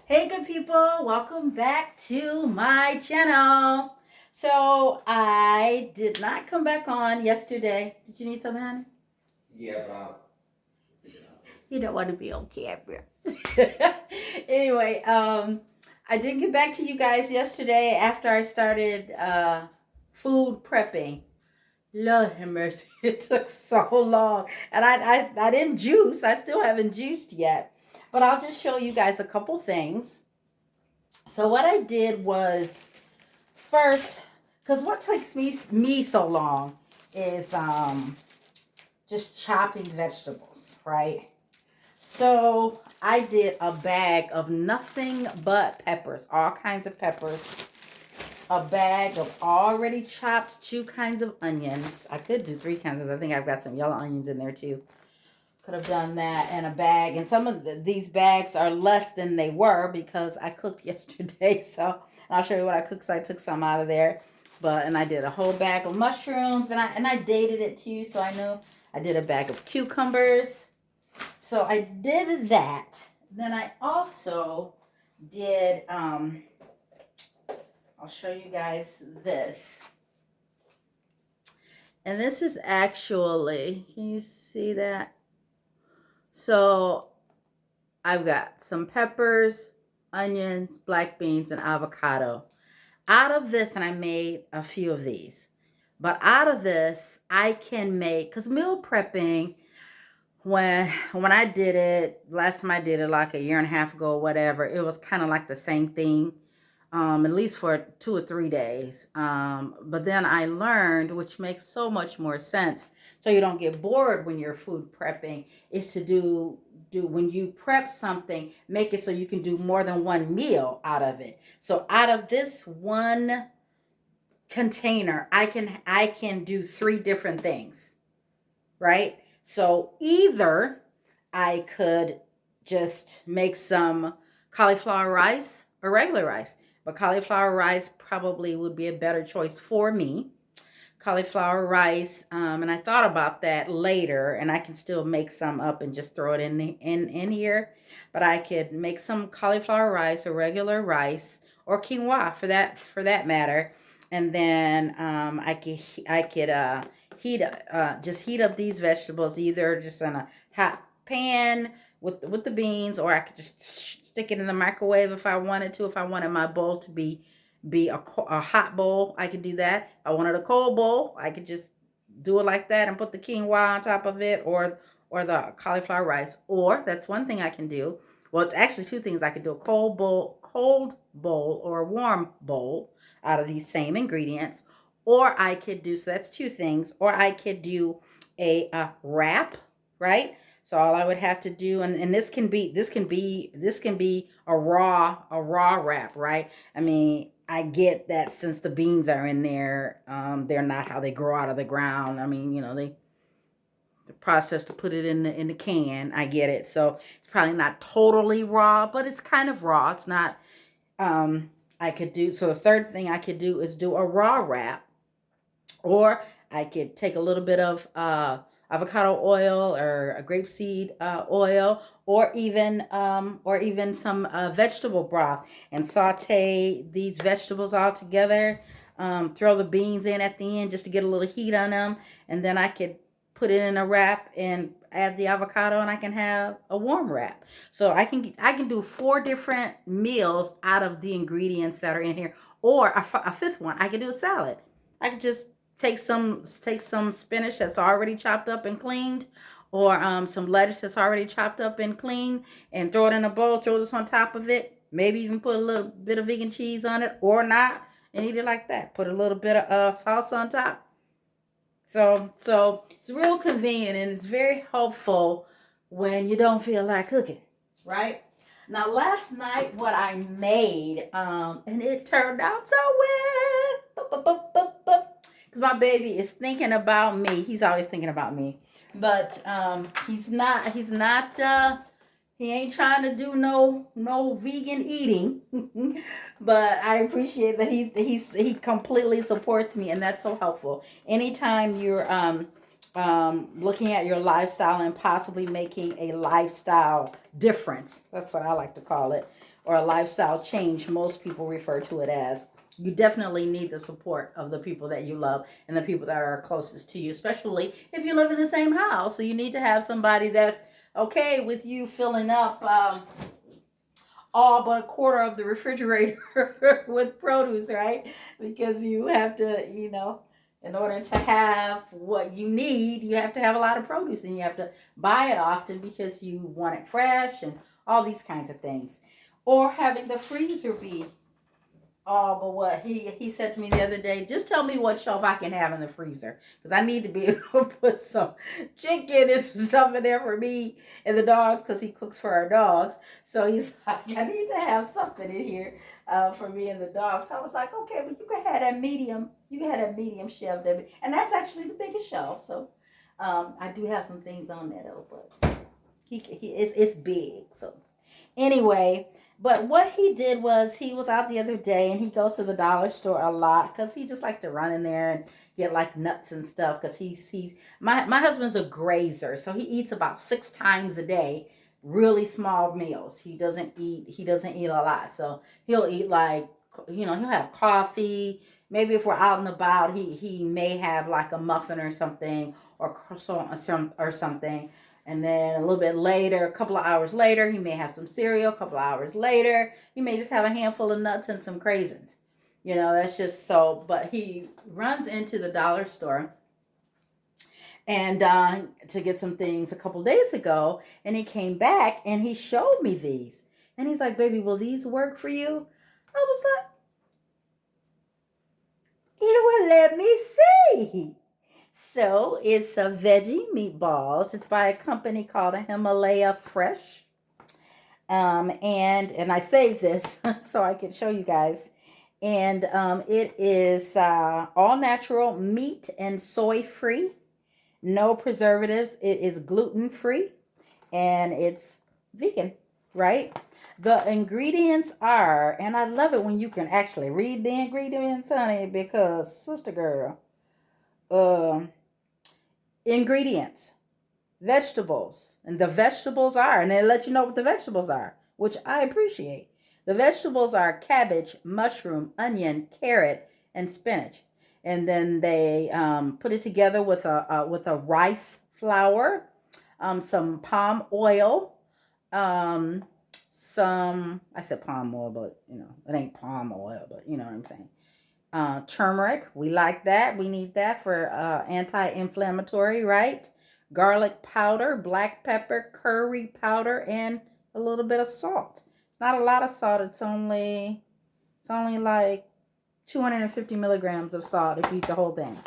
Hey, good people, welcome back to my channel. So, I did not come back on yesterday. Did you need something, honey? Yeah, but you don't want to be on camera. Anyway, I did get back to you guys yesterday after I started food prepping. Lord have mercy, it took so long. And I didn't juice. I still haven't juiced yet. But I'll just show you guys a couple things. So what I did was first, because what takes me so long is just chopping vegetables, right? So I did a bag of nothing but peppers, all kinds of peppers. A bag of already chopped 2 kinds of onions. I could do 3 kinds of. I think I've got some yellow onions in there too. Could have done that in a bag. And some of these bags are less than they were because I cooked yesterday. So I'll show you what I cooked. So I took some out of there. And I did a whole bag of mushrooms, and I dated it too, so I know I did a bag of cucumbers. So I did that. Then I also did I'll show you guys this. And this is actually, can you see that? So I've got some peppers, onions, black beans, and avocado. Out of this, and I made a few of these, but out of this, I can make, because meal prepping, when I did it, last time I did it like a year and a half ago or whatever, it was kind of like the same thing, at least for 2 or 3 days. But then I learned, which makes so much more sense, so you don't get bored when you're food prepping, is to do when you prep something, make it so you can do more than one meal out of it. So out of this one container, I can do 3 different things, right? So either I could just make some cauliflower rice or regular rice, but cauliflower rice probably would be a better choice for me. Cauliflower rice, and I thought about that later, and I can still make some up and just throw it in here. But I could make some cauliflower rice or regular rice or quinoa for that matter, and then I could just heat up these vegetables either just in a hot pan with the beans, or I could just stick it in the microwave if I wanted to. If I wanted my bowl to be a hot bowl, I could do that. I wanted a cold bowl, I could just do it like that and put the quinoa on top of it, or the cauliflower rice. Or that's one thing I can do. Well, it's actually 2 things I could do: a cold bowl or a warm bowl out of these same ingredients. Or I could do, so that's 2 things. Or I could do a wrap, right? So all I would have to do, and this can be a raw wrap, right? I mean, I get that since the beans are in there, they're not how they grow out of the ground. I mean, the process to put it in the can. I get it. So it's probably not totally raw, but it's kind of raw. It's not. I could do, so the third thing I could do is do a raw wrap, or I could take a little bit of avocado oil or a grapeseed oil, or even some vegetable broth, and saute these vegetables all together. Throw the beans in at the end just to get a little heat on them, and then I could put it in a wrap and add the avocado, and I can have a warm wrap. So I can do 4 different meals out of the ingredients that are in here, or a fifth one. I could do a salad. I could just take some spinach that's already chopped up and cleaned, or some lettuce that's already chopped up and cleaned, and throw it in a bowl. Throw this on top of it. Maybe even put a little bit of vegan cheese on it, or not, and eat it like that. Put a little bit of salsa on top. So it's real convenient, and it's very helpful when you don't feel like cooking, right? Now, last night, what I made, and it turned out so well. Because my baby is thinking about me. He's always thinking about me. But he ain't trying to do no vegan eating. But I appreciate that he completely supports me, and that's so helpful. Anytime you're looking at your lifestyle and possibly making a lifestyle difference, that's what I like to call it, or a lifestyle change, most people refer to it as. You definitely need the support of the people that you love and the people that are closest to you, especially if you live in the same house. So you need to have somebody that's okay with you filling up all but a quarter of the refrigerator with produce, right? Because you have to, in order to have what you need, you have to have a lot of produce and you have to buy it often because you want it fresh and all these kinds of things. Or having the freezer be oh, but what he said to me the other day, just tell me what shelf I can have in the freezer because I need to be able to put some chicken and some stuff in there for me and the dogs because he cooks for our dogs. So he's like, I need to have something in here for me and the dogs. So I was like, okay, but you can have that medium. You can have that medium shelf, Debbie, and that's actually the biggest shelf. So I do have some things on there though, but he it's big. So anyway, but what he did was he was out the other day and he goes to the dollar store a lot because he just likes to run in there and get like nuts and stuff because he's my husband's a grazer, so he eats about 6 times a day, really small meals. He doesn't eat a lot, so he'll eat like he'll have coffee. Maybe if we're out and about, he may have like a muffin or something or croissant or something. And then a little bit later, a couple of hours later, he may have some cereal. A couple of hours later, he may just have a handful of nuts and some craisins. That's just so. But he runs into the dollar store and to get some things a couple days ago, and he came back and he showed me these, and he's like, "Baby, will these work for you?" I was like, "It will let me see." So it's a veggie meatballs. It's by a company called Himalaya Fresh. And I saved this so I could show you guys. And it is all natural, meat and soy free, no preservatives. It is gluten free, and it's vegan, right? The ingredients are, and I love it when you can actually read the ingredients, honey, because sister girl, um ingredients, vegetables, and the vegetables are, and they let you know what the vegetables are, which I appreciate. The vegetables are cabbage, mushroom, onion, carrot, and spinach, and then they put it together with a rice flour, some palm oil, um, some I said palm oil, but it ain't palm oil, but you know what I'm saying. Turmeric, we like that. We need that for anti-inflammatory, right? Garlic powder, black pepper, curry powder, and a little bit of salt. It's not a lot of salt. It's only like 250 milligrams of salt if you eat the whole thing,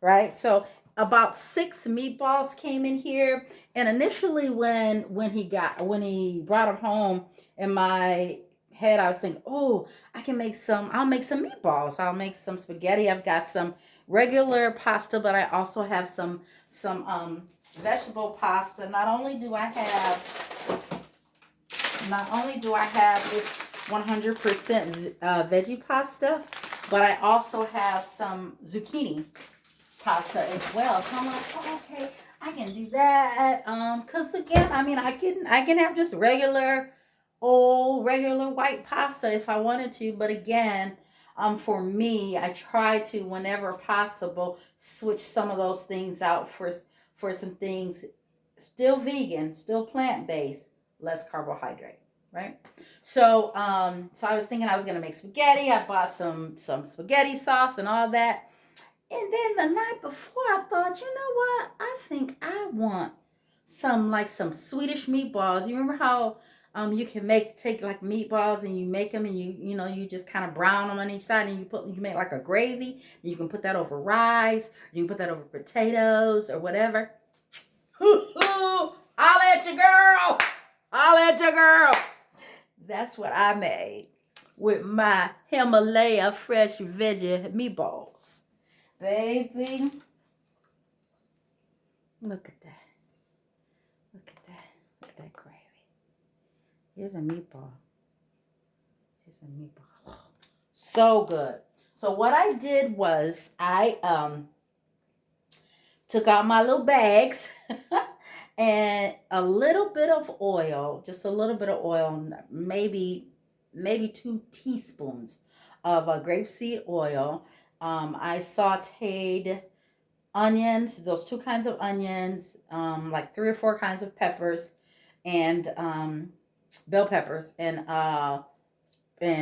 right? So about 6 meatballs came in here, and initially when he brought them home, in my head I was thinking, oh, I'll make some meatballs, I'll make some spaghetti. I've got some regular pasta, but I also have some vegetable pasta. Not only do I have this 100% veggie pasta, but I also have some zucchini pasta as well. So I'm like, oh, okay, I can do that. Cause again, I can have just regular white pasta if I wanted to. But again, for me, I try to, whenever possible, switch some of those things out for some things still vegan, still plant based, less carbohydrate, right? So I was thinking I was gonna make spaghetti. I bought some spaghetti sauce and all that. And then the night before, I thought, you know what? I think I want some Swedish meatballs. You remember how you can take like meatballs and you make them and you just kind of brown them on each side and you make like a gravy. And you can put that over rice. You can put that over potatoes or whatever. I'll at you, girl. I'll at you, girl. That's what I made with my Himalaya fresh veggie meatballs. Baby, look at that. Look at that. Look at that gravy. Here's a meatball. Here's a meatball. So good. So what I did was I took out my little bags and a little bit of oil, just a little bit of oil, maybe maybe 2 teaspoons of grapeseed oil. I sauteed onions, those 2 kinds of onions, like 3 or 4 kinds of peppers, and bell peppers, and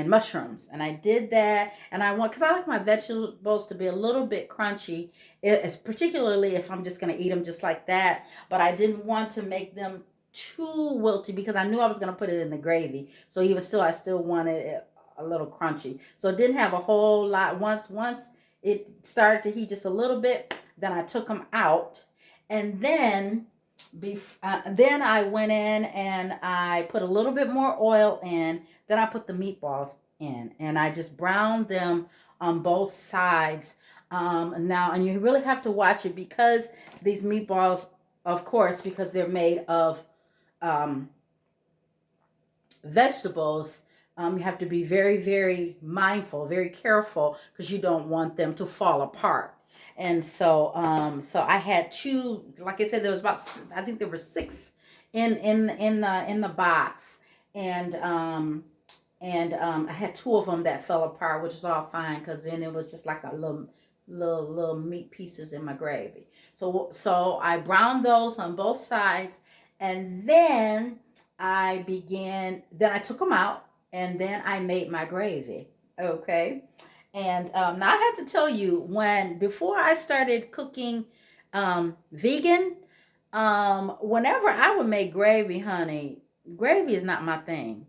mushrooms. And I did that, and I want, because I like my vegetables to be a little bit crunchy. It's particularly if I'm just going to eat them just like that. But I didn't want to make them too wilty because I knew I was going to put it in the gravy. So even still, I still wanted it a little crunchy. So it didn't have a whole lot. Once it started to heat just a little bit, then I took them out, and then I went in and I put a little bit more oil in. Then I put the meatballs in, and I just browned them on both sides. Now, and you really have to watch it because these meatballs, of course, because they're made of um, vegetables, you have to be very, very mindful, very careful, because you don't want them to fall apart. And so I had two. Like I said, there was about, I think there were 6 in the box, and I had 2 of them that fell apart, which is all fine, because then it was just like a little meat pieces in my gravy. So I browned those on both sides, and then then I took them out, and then I made my gravy. Okay. And now I have to tell you, before I started cooking vegan, whenever I would make gravy, honey, gravy is not my thing.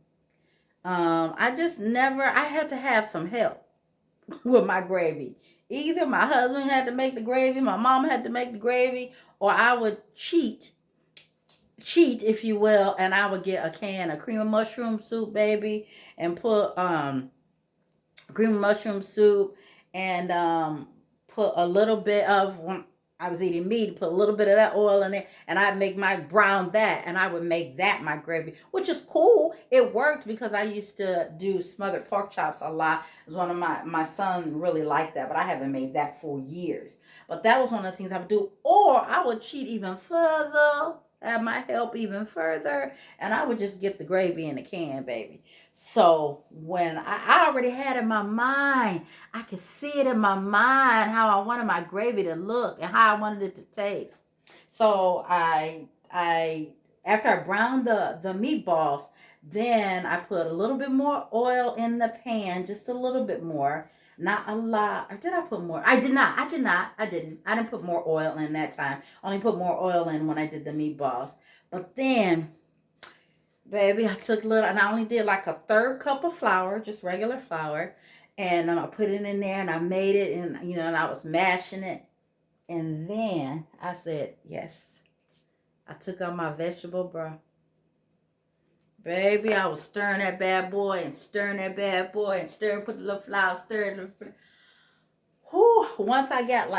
I just never, I had to have some help with my gravy. Either my husband had to make the gravy, my mom had to make the gravy, or I would cheat, if you will, and I would get a can of cream of mushroom soup, baby, and put cream of mushroom soup, and put a little bit of, when I was eating meat, put a little bit of that oil in it, and I'd make my brown that, and I would make that my gravy, which is cool. It worked because I used to do smothered pork chops a lot. It was one of my son really liked that, but I haven't made that for years. But that was one of the things I would do. Or I would cheat even further, have my help even further, and I would just get the gravy in the can, baby. So when I already had in my mind, I could see it in my mind how I wanted my gravy to look and how I wanted it to taste. So I after I browned the meatballs, then I put a little bit more oil in the pan, just a little bit more, not a lot. Or did I put more? I did not. I did not. I didn't. I didn't put more oil in that time. Only put more oil in when I did the meatballs. But then, baby, I took a little, and I only did like a third cup of flour, just regular flour, and I put it in there, and I made it, and and I was mashing it, and then I said, yes, I took out my vegetable broth. Baby, I was stirring that bad boy and stirring that bad boy and stirring, put the little flour, stirring. Whew, once I got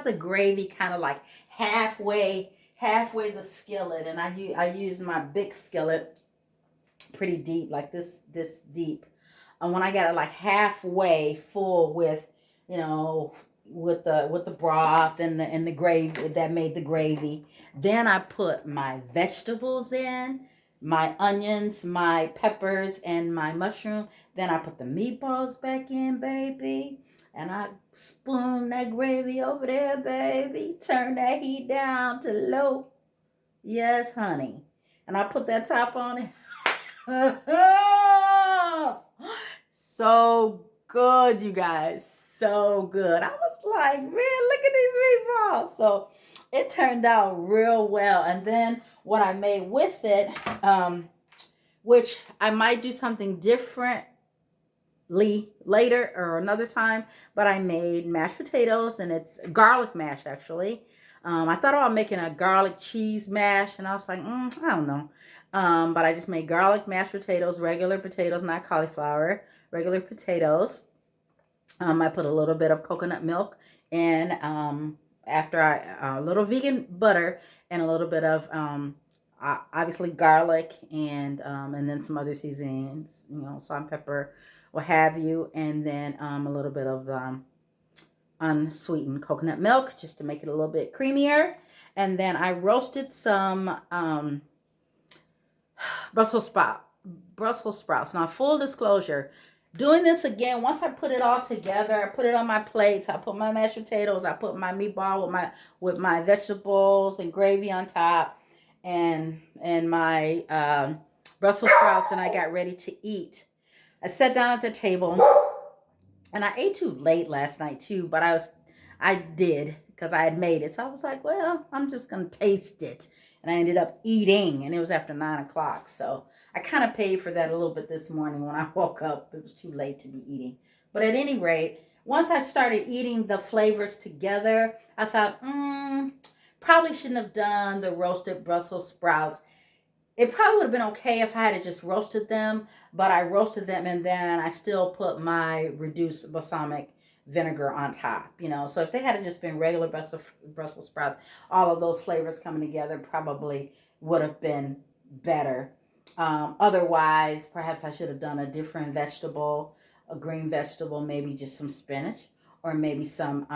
the gravy kind of like halfway the skillet, and I use my big skillet pretty deep, like this deep. And when I got it like halfway full with, you know, with the broth and the gravy that made the gravy, then I put my vegetables in, my onions, my peppers, and my mushroom. Then I put the meatballs back in, baby, and I spoon that gravy over there, baby. Turn that heat down to low. Yes, honey. And I put that top on it. So good, you guys. So good. I was like, man, look at these meatballs. So it turned out real well. And then what I made with it, which I might do something differently later or another time, but I made mashed potatoes, and it's garlic mash, actually. I thought about making a garlic cheese mash, and I was like, I don't know. But I just made garlic mashed regular potatoes, not cauliflower, regular potatoes. I put a little bit of coconut milk, and after a little vegan butter, and a little bit of obviously garlic, and then some other seasonings, salt and pepper, what have you, and then a little bit of unsweetened coconut milk just to make it a little bit creamier. And then I roasted some Brussels sprout Brussels sprouts. Now, full disclosure, doing this again, once I put it all together, I put it on my plates, I put my mashed potatoes, I put my meatball with my vegetables and gravy on top, and my Brussels sprouts, and I got ready to eat. I sat down at the table, and I ate too late last night too, but I did because I had made it. So I was like, well, I'm just gonna taste it, and I ended up eating, and it was after 9 o'clock. So I kind of paid for that a little bit this morning when I woke up. It was too late to be eating, but at any rate, once I started eating the flavors together, I thought, probably shouldn't have done the roasted Brussels sprouts. It probably would have been okay if I had just roasted them, but I roasted them and then I still put my reduced balsamic vinegar on top, So if they had just been regular Brussels sprouts, all of those flavors coming together probably would have been better. Otherwise, perhaps I should have done a different vegetable, a green vegetable, maybe just some spinach, or maybe some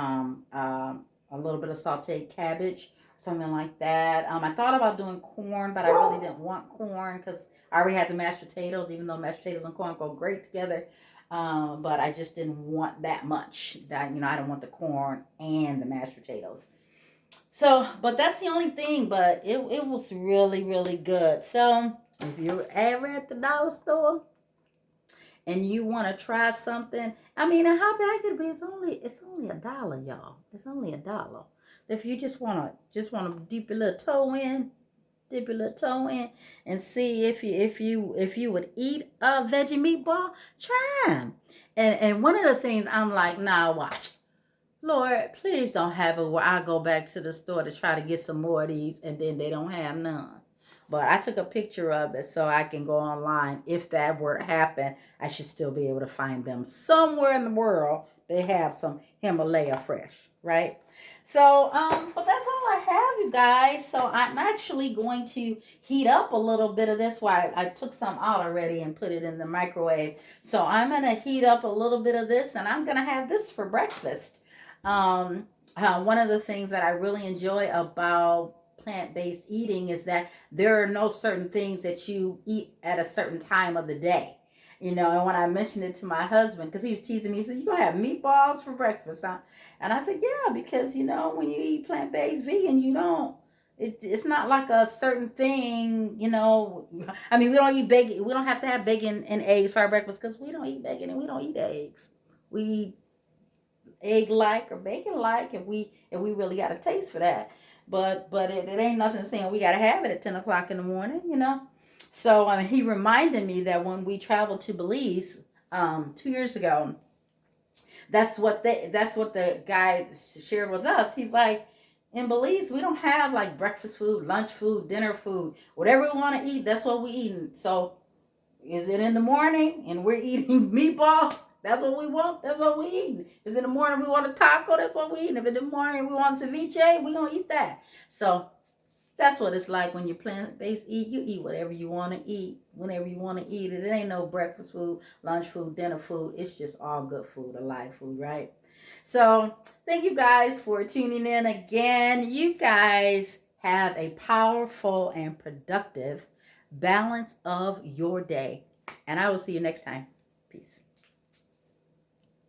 a little bit of sauteed cabbage, something like that. I thought about doing corn, but I really didn't want corn because I already had the mashed potatoes, even though mashed potatoes and corn go great together. But I just didn't want that much. I don't want the corn and the mashed potatoes. So, but that's the only thing. But it was really, really good. So, if you're ever at the dollar store and you want to try something, I mean, and how bad could it be? It's only $1, y'all. It's only $1. If you just wanna dip your little toe in, and see if you would eat a veggie meatball, try them. And one of the things I'm like, nah, watch. Lord, please don't have it where I go back to the store to try to get some more of these and then they don't have none. But I took a picture of it so I can go online. If that were to happen, I should still be able to find them somewhere in the world. They have some Himalaya fresh, right? So, but that's all I have, you guys. So I'm actually going to heat up a little bit of this. Why I took some out already and put it in the microwave. So I'm gonna heat up a little bit of this, and I'm gonna have this for breakfast. One of the things that I really enjoy about plant-based eating is that there are no certain things that you eat at a certain time of the day. And when I mentioned it to my husband, because he was teasing me, he said, "You gonna have meatballs for breakfast, huh?" And I said, "Yeah, because when you eat plant-based vegan, you don't. It's not like a certain thing, I mean, we don't eat bacon. We don't have to have bacon and eggs for our breakfast because we don't eat bacon and we don't eat eggs. We eat egg like or bacon like if we really got a taste for that. But it ain't nothing saying we gotta have it at 10 o'clock in the morning. So he reminded me that when we traveled to Belize 2 years ago, that's what the guy shared with us. He's like, in Belize, we don't have like breakfast food, lunch food, dinner food, whatever we want to eat. That's what we eat. So is it in the morning and we're eating meatballs? That's what we want. That's what we eat. Is in the morning we want a taco? That's what we eat. If in the morning we want ceviche, we gonna eat that. So that's what it's like when you plant-based eat. You eat whatever you want to eat, whenever you want to eat it. It ain't no breakfast food, lunch food, dinner food. It's just all good food, alive food, right? So thank you guys for tuning in again. You guys have a powerful and productive balance of your day. And I will see you next time.